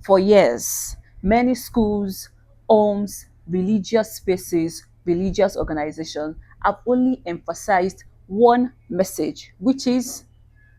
For years, many schools, homes, religious spaces, religious organizations have only emphasized one message, which is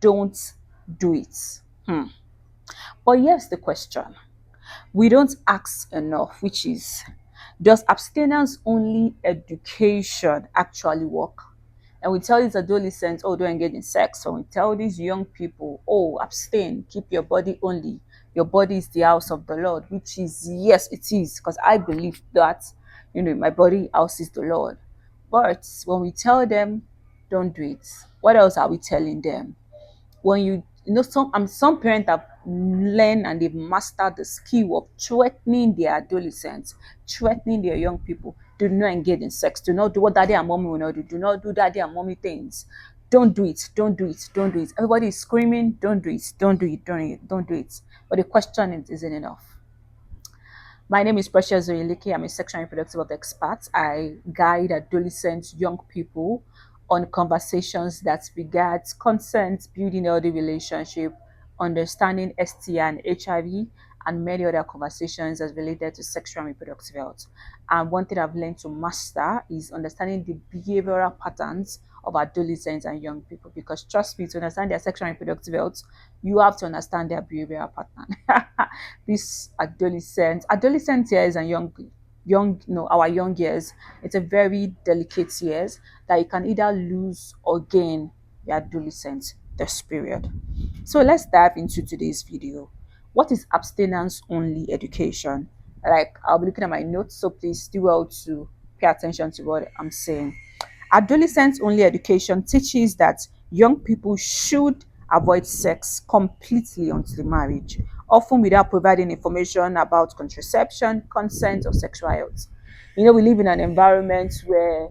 don't do it. But here's the question we don't ask enough, which is, does abstinence only education actually work? And we tell these adolescents, oh, don't engage in sex. So we tell these young people, oh, abstain, keep your body only. Your body is the house of the Lord, which is, yes, it is, because I believe that, my body house is the Lord. But when we tell them, don't do it, what else are we telling them? When some parents have learned and they've mastered the skill of threatening their adolescents, threatening their young people. Do not engage in sex. Do not do what daddy and mommy will not do. Do not do daddy and mommy things. Don't do it. Don't do it. Don't do it. Everybody is screaming, don't do it. Don't do it. Don't do it. Don't do it. But the question is, isn't enough. My name is Precious Zoyeleke. I'm a sexual and reproductive health expert. I guide adolescents, young people on conversations that regard consent, building healthy relationship, understanding STI and HIV, and many other conversations as related to sexual and reproductive health. And one thing I've learned to master is understanding the behavioral patterns of adolescents and young people. Because trust me, to understand their sexual and reproductive health, you have to understand their behavioral pattern. These adolescent years and our young years, it's a very delicate years that you can either lose or gain your adolescent this period. So let's dive into today's video. What is abstinence only education? Like, I'll be looking at my notes, so please do well to pay attention to what I'm saying. Adolescent only education teaches that young people should avoid sex completely until marriage, often without providing information about contraception, consent, or sexual health. We live in an environment where,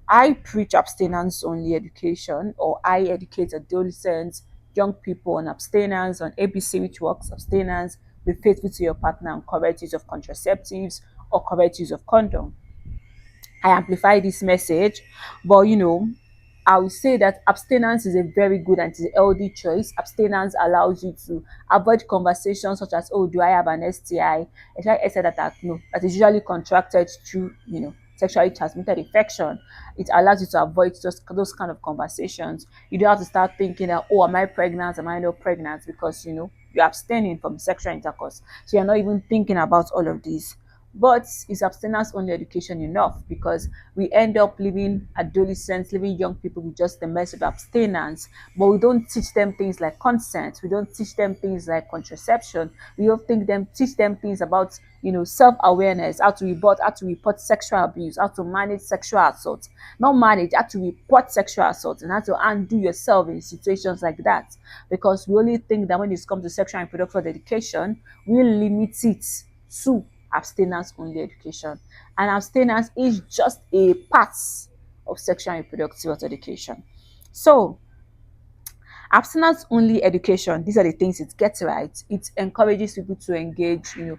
I preach abstinence only education, or I educate adolescents, young people on abstinence, on ABC, which works abstinence, be faithful to your partner, and correct use of contraceptives or correct use of condom. I amplify this message, but I would say that abstinence is a very good and healthy choice. Abstinence allows you to avoid conversations such as, oh, do I have an STI? STI that is usually contracted through, sexually transmitted infection. It allows you to avoid just those kind of conversations. You don't have to start thinking that, oh, am I pregnant? Am I not pregnant? Because, you're abstaining from sexual intercourse. So you're not even thinking about all of these. But is abstinence only education enough? Because we end up leaving adolescents, leaving young people with just the message of abstinence, but we don't teach them things like consent. We don't teach them things like contraception. We don't teach them things about self-awareness, how to report sexual abuse, how to manage sexual assault, not manage, how to report sexual assault, and how to undo yourself in situations like that. Because we only think that when it comes to sexual and reproductive education, we limit it to abstinence only education, and abstinence is just a part of sexual and reproductive health education. So abstinence only education, these are the things it gets right. It encourages people to engage, to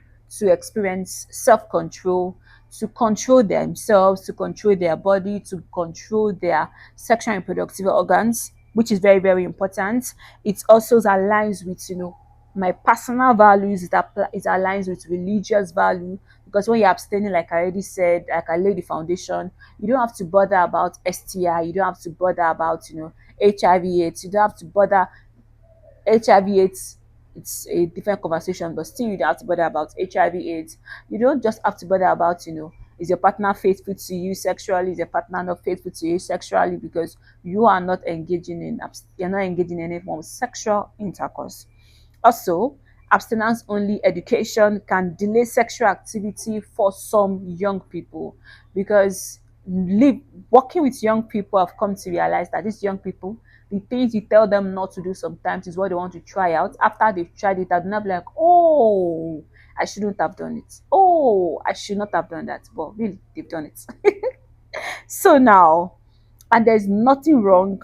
experience self-control, to control themselves, to control their body, to control their sexual and reproductive organs, which is very, very important. It also aligns with, my personal values. It aligns with religious value, because when you're abstaining, like I already said, like I laid the foundation, you don't have to bother about STI, you don't have to bother about HIV/AIDS, you don't have to bother HIV/AIDS. It's a different conversation, but still you don't have to bother about HIV/AIDS. You don't just have to bother about is your partner faithful to you sexually, is your partner not faithful to you sexually, because you're not engaging in any form of sexual intercourse. Also, abstinence only education can delay sexual activity for some young people, because working with young people, I've come to realize that these young people, the things you tell them not to do sometimes is what they want to try out. After they've tried it, they'll not be like, oh, I shouldn't have done it. Oh, I should not have done that. But really, they've done it. So now, and there's nothing wrong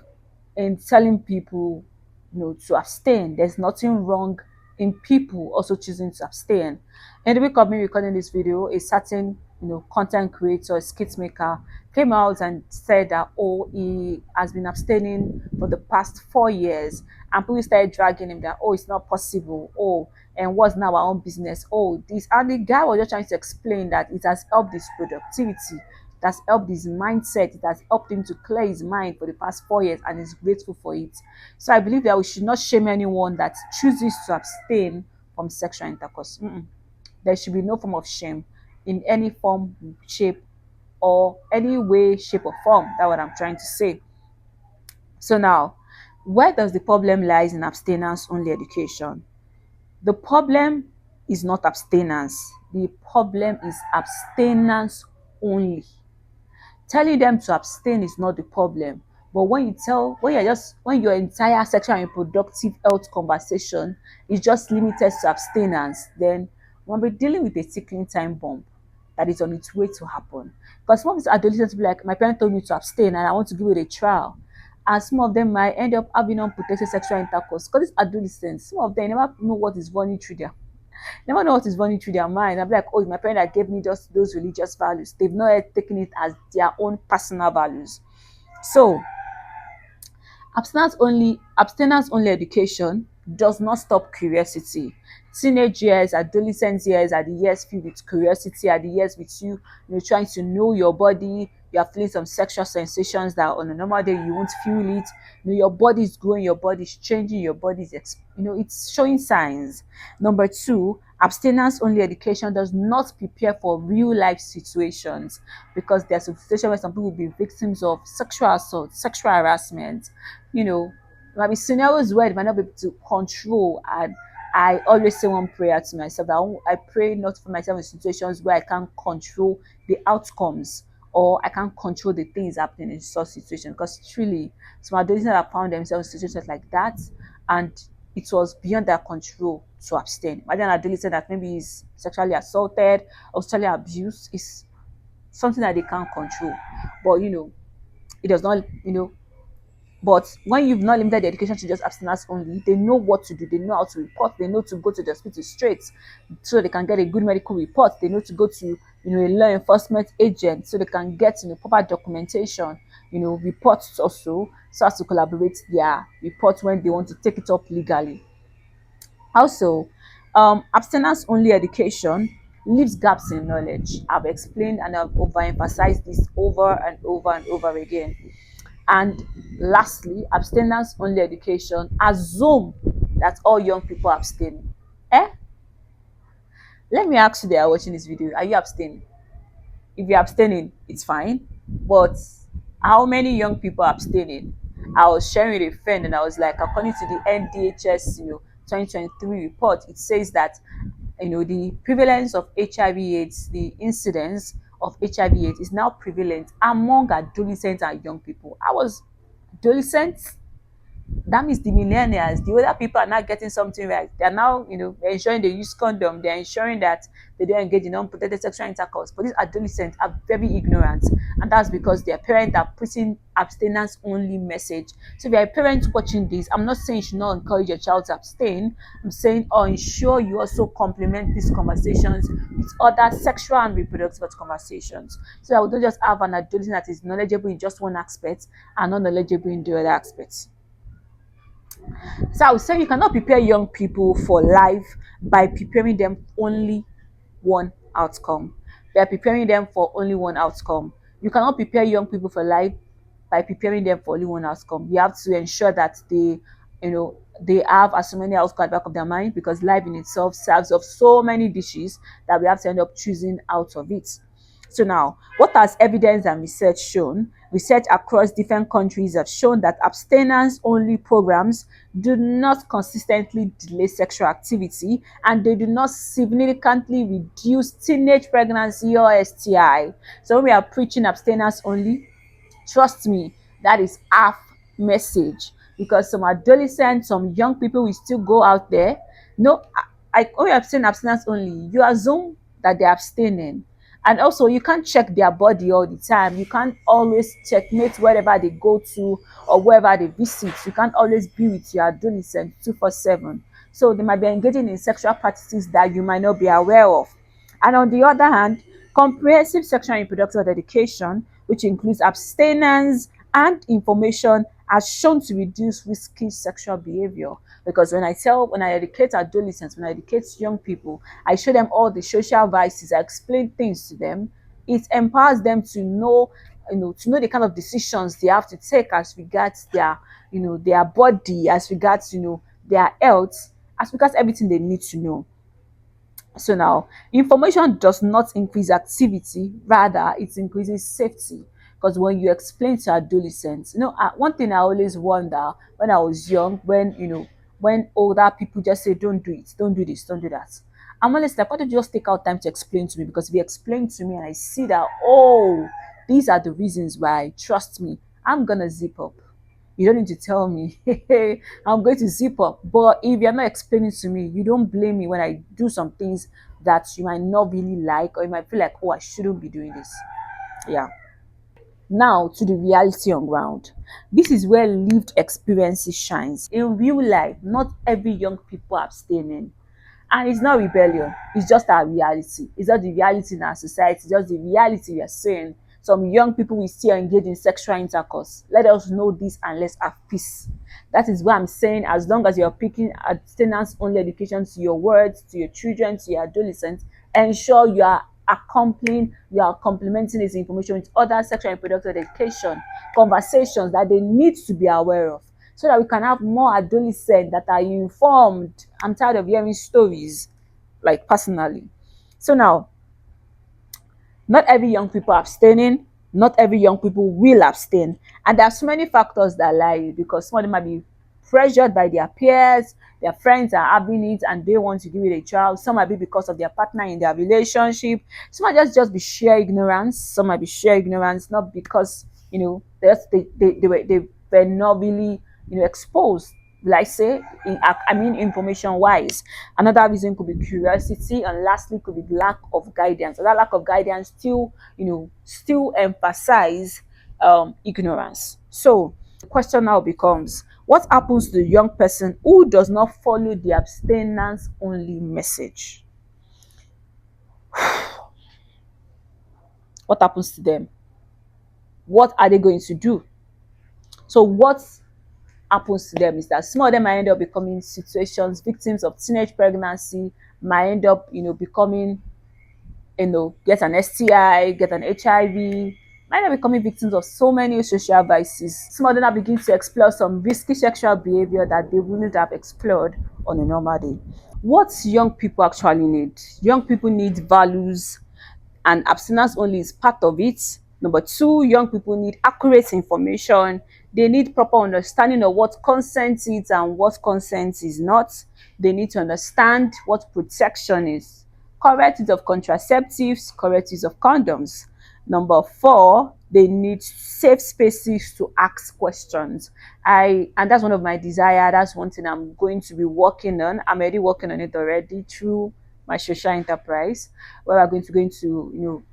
in telling people to abstain. There's nothing wrong in people also choosing to abstain. In the week of me recording this video, a certain content creator, skit maker, came out and said that, oh, he has been abstaining for the past 4 years, and people started dragging him that, oh, it's not possible, oh, and what's now our own business, oh, this, and the guy was just trying to explain that it has helped his productivity, it has helped his mindset, it has helped him to clear his mind for the past 4 years, and he's grateful for it. So I believe that we should not shame anyone that chooses to abstain from sexual intercourse. There should be no form of shame in any form, shape, or any way, shape, or form. That's what I'm trying to say. So now, where does the problem lies in abstinence only education? The problem is not abstinence. The problem is abstinence only. Telling them to abstain is not the problem. But when your entire sexual and reproductive health conversation is just limited to abstinence, then we'll be dealing with a ticking time bomb that is on its way to happen. Because some of these adolescents will be like, my parents told me to abstain and I want to give it a trial. And some of them might end up having unprotected sexual intercourse. Because these adolescents, some of them never know what is running through never know what is running through their mind. I'm like, oh, it's my parent that gave me just those religious values. They've not yet taken it as their own personal values. So abstinence only education does not stop curiosity. Teenage years, adolescent years are the years filled with curiosity, are the years with trying to know your body. You are feeling some sexual sensations that on a normal day you won't feel it. Your body is growing, your body is changing, your body is it's showing signs. Number two, abstinence only education does not prepare for real life situations, because there's a situation where some people will be victims of sexual assault, sexual harassment. There might be scenarios where they might not be able to control. And I always say one prayer to myself that I pray not for myself in situations where I can't control the outcomes, or I can't control the things happening in such situations. Because truly, some adolescents have found themselves in situations like that, and it was beyond their control to abstain. Imagine an adolescent that maybe is sexually assaulted or sexually abused is something that they can't control. But it does not, but when you've not limited the education to just abstinence only, they know what to do. They know how to report. They know to go to the hospital straight so they can get a good medical report. They know to go to a law enforcement agent so they can get proper documentation. Reports also, so as to collaborate their report when they want to take it up legally. Also, abstinence only education leaves gaps in knowledge. I've explained and I've overemphasized this over and over and over again. And lastly, abstinence only education assume that all young people abstain. Eh? Let me ask you that are watching this video, are you abstaining? If you're abstaining, it's fine. But how many young people are abstaining? I was sharing with a friend and I was like, according to the NDHS, 2023 report, it says that the prevalence of HIV/AIDS, the incidence of HIV/AIDS is now prevalent among adolescents and young people. I was adolescents. That means the millennials, the older people are not getting something right. They are now, they're ensuring they use condom. They're ensuring that they don't engage in unprotected sexual intercourse. But these adolescents are very ignorant, and that's because their parents are putting abstinence only message. So if you're a parent watching this, I'm not saying you should not encourage your child to abstain. I'm saying, ensure you also complement these conversations with other sexual and reproductive conversations, so that we don't just have an adolescent that is knowledgeable in just one aspect and not knowledgeable in the other aspects. So I would say you cannot prepare young people for life by preparing them only one outcome. By preparing them for only one outcome. You cannot prepare young people for life by preparing them for only one outcome. You have to ensure that they have as many outcomes at the back of their mind, because life in itself serves of so many dishes that we have to end up choosing out of it. So now, what has evidence and research shown? Research across different countries have shown that abstinence-only programs do not consistently delay sexual activity, and they do not significantly reduce teenage pregnancy or STI. So when we are preaching abstinence only, trust me, that is half message, because some adolescents, some young people will still go out there. No, when you abstain abstinence only, you assume that they're abstaining. And also, you can't check their body all the time. You can't always checkmate wherever they go to or wherever they visit. You can't always be with your adolescent 247. So they might be engaging in sexual practices that you might not be aware of. And on the other hand, Comprehensive sexual and reproductive education, which includes abstinence and information, has shown to reduce risky sexual behavior. Because when I educate adolescents, when I educate young people, I show them all the social vices, I explain things to them. It empowers them to know, to know the kind of decisions they have to take as regards their, their body, as regards, their health, as regards everything they need to know. So now, information does not increase activity, rather, it increases safety. Because when you explain to adolescents, one thing I always wonder when I was young, when older people just say, don't do it, don't do this, don't do that. I'm always like, why don't you just take out time to explain to me? Because if you explain to me and I see that, oh, these are the reasons why, trust me, I'm gonna zip up. You don't need to tell me, hey, I'm going to zip up. But if you're not explaining to me, you don't blame me when I do some things that you might not really like, or you might feel like, oh, I shouldn't be doing this. Yeah. Now to the reality on ground. This is where lived experiences shines. In real life, not every young people are abstaining. And it's not rebellion, it's just our reality. It's not the reality in our society, it's just the reality we are saying. Some young people will still engage in sexual intercourse. Let us know this and let's have peace. That is why I'm saying, as long as you're picking abstinence only education to your words, to your children, to your adolescents, ensure you are complementing this information with other sexual and reproductive education conversations that they need to be aware of, so that we can have more adolescents that are informed. I'm tired of hearing stories, like personally. So now, not every young people are abstaining, not every young people will abstain. And there are so many factors that lie, because some of them might be pressured by their peers, their friends are having it and they want to give it a try. Some might be because of their partner in their relationship. Some might just be sheer ignorance. Some might be sheer ignorance, not because they were not really exposed. Like say, I mean information wise. Another reason could be curiosity, and lastly could be lack of guidance. And that lack of guidance still emphasize ignorance. So the question now becomes, what happens to the young person who does not follow the abstinence only message? What happens to them? What are they going to do? So what happens to them is that some of them might end up becoming situations, victims of teenage pregnancy, might end up, becoming, get an STI, get an HIV, might not becoming victims of so many social vices. Some of them are beginning to explore some risky sexual behavior that they wouldn't have explored on a normal day. What young people actually need? Young people need values, and abstinence only is part of it. Number two, young people need accurate information. They need proper understanding of what consent is and what consent is not. They need to understand what protection is. Correct use of contraceptives, correct use of condoms. Number four, they need safe spaces to ask questions. And that's one of my desire. That's one thing I'm going to be working on. I'm already working on it already through my social enterprise, where we're going to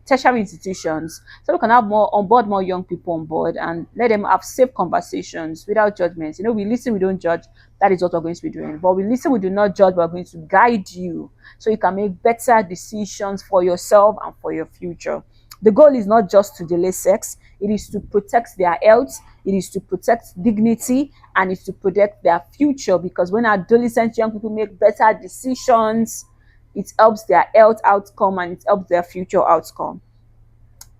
tertiary institutions, so we can have more young people on board and let them have safe conversations without judgment. We listen, we don't judge. That is what we're going to be doing. But we listen, we do not judge. We're going to guide you so you can make better decisions for yourself and for your future. The goal is not just to delay sex, it is to protect their health, it is to protect dignity, and it's to protect their future. Because when adolescent young people make better decisions, it helps their health outcome and it helps their future outcome.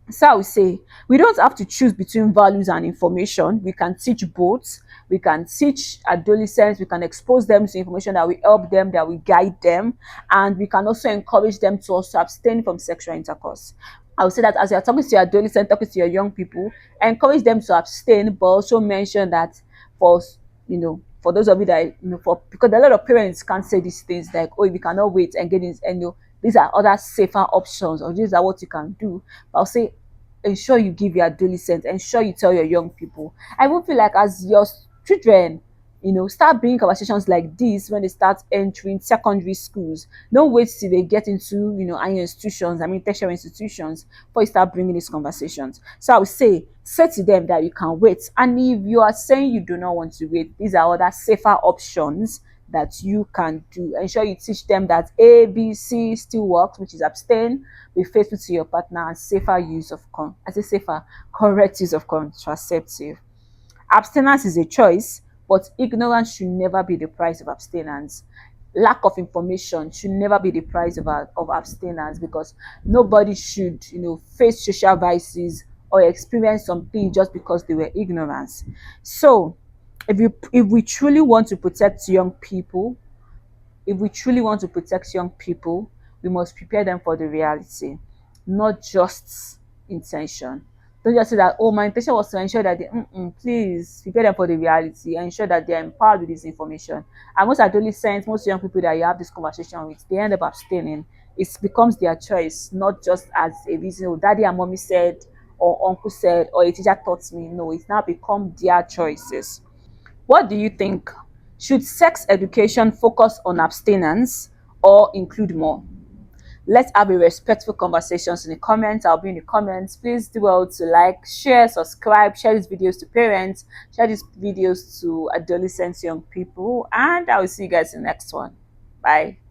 So I would say we don't have to choose between values and information. We can teach both. We can teach adolescents, we can expose them to information that will help them, that will guide them, and we can also encourage them to also abstain from sexual intercourse. I would say that as you're talking to your adolescent, talking to your young people, encourage them to abstain, but also mention that for for those of you that for, because a lot of parents can't say these things like, oh, if you cannot wait and get this, and these are other safer options, or these are what you can do. But I'll say, ensure you give your adolescents, ensure you tell your young people. I would feel like as your children, start bringing conversations like this when they start entering secondary schools. Don't wait till they get into, higher institutions, tertiary institutions, before you start bringing these conversations. So I would say to them that you can wait. And if you are saying you do not want to wait, these are other safer options that you can do. Ensure you teach them that ABC still works, which is abstain, be faithful to your partner, and safer use of I say safer, correct use of contraceptive. Abstinence is a choice, but ignorance should never be the price of abstinence. Lack of information should never be the price of abstinence, because nobody should, face social vices or experience something just because they were ignorant. So, if we truly want to protect young people, if we truly want to protect young people, we must prepare them for the reality, not just intention. Don't just say that, oh, my intention was to ensure that they, please prepare them for the reality, ensure that they're empowered with this information. And most adolescents, most young people that you have this conversation with, they end up abstaining. It becomes their choice, not just as a reason, oh, daddy and mommy said, or uncle said, or a teacher taught me. No, it's now become their choices. What do you think? Should sex education focus on abstinence or include more? Let's have a respectful conversations in the comments. I'll be in the comments. Please do well to like, share, subscribe, share these videos to parents, share these videos to adolescents, young people, and I will see you guys in the next one. Bye.